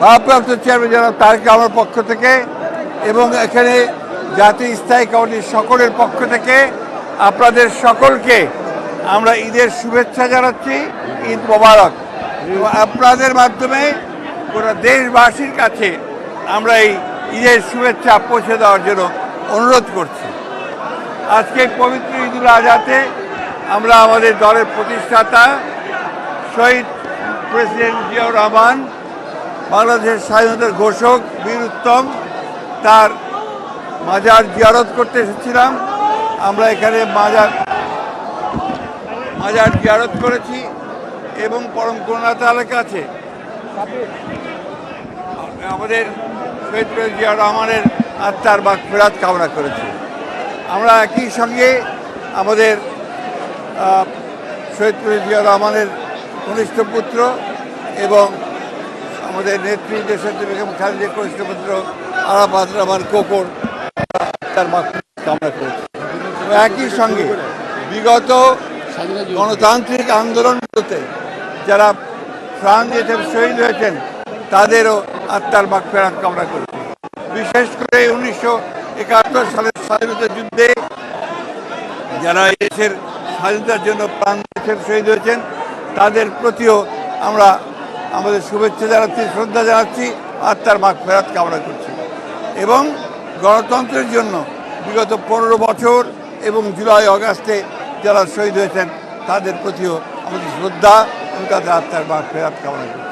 ভারপ্রাপ্ত চেয়ারম্যান জনাব তারেক রহমানের পক্ষ থেকে এবং এখানে জাতীয় স্থায়ী কমিটির সকলের পক্ষ থেকে আপনাদের সকলকে আমরা ঈদের শুভেচ্ছা জানাচ্ছি। ঈদ মোবারক। আপনাদের মাধ্যমে গোটা দেশবাসীর কাছে আমরা এই ঈদের শুভেচ্ছা পৌঁছে দেওয়ার জন্য অনুরোধ করছি। আজকে পবিত্র ঈদুল আজহাতে আমরা আমাদের দলের প্রতিষ্ঠাতা শহীদ প্রেসিডেন্ট জিয়াউর রহমান, বাংলাদেশের স্বাধীনতার ঘোষক বীর উত্তম, তার মাজার জিয়ারত করতে এসেছিলাম। আমরা এখানে মাজার জিয়ারত করেছি এবং পরম করুণা তাআলার কাছে আমাদের শহীদ প্রেসিডেন্ট জিয়াউর রহমানের আত্মার মাগফিরাত কামনা করেছি। আমরা একই সঙ্গে আমাদের শহীদ প্রেসিডেন্ট জিয়াউর রহমানের কনিষ্ঠ পুত্র এবং আমাদের নেত্রী দেশনেত্রী বেগম খালেদা কনিষ্ঠ পুত্র আরাফাত রহমান কোকর তার মাগফিরাত কামনা করেছি। একই সঙ্গে বিগত গণতান্ত্রিক আন্দোলনগুলোতে যারা প্রাণ দিয়েছেন, শহীদ হয়েছেন, তাদেরও আত্মার মাগফিরাত কামনা করেছি। বিশেষ করে 1971 সালের স্বাধীনতা যুদ্ধে যারা দেশের স্বাধীনতার জন্য প্রাণ দিয়েছেন, শহীদ হয়েছেন, তাদের প্রতিও আমরা আমাদের শুভেচ্ছা জানাচ্ছি, শ্রদ্ধা জানাচ্ছি, আত্মার মাগফিরাত কামনা করছি। এবং গণতন্ত্রের জন্য বিগত 15 বছর এবং জুলাই আগস্টে যারা শহীদ হয়েছেন, তাদের প্রতিও আমাদের শ্রদ্ধা এবং তাদের আত্মার মাগফিরাত কামনা করছি।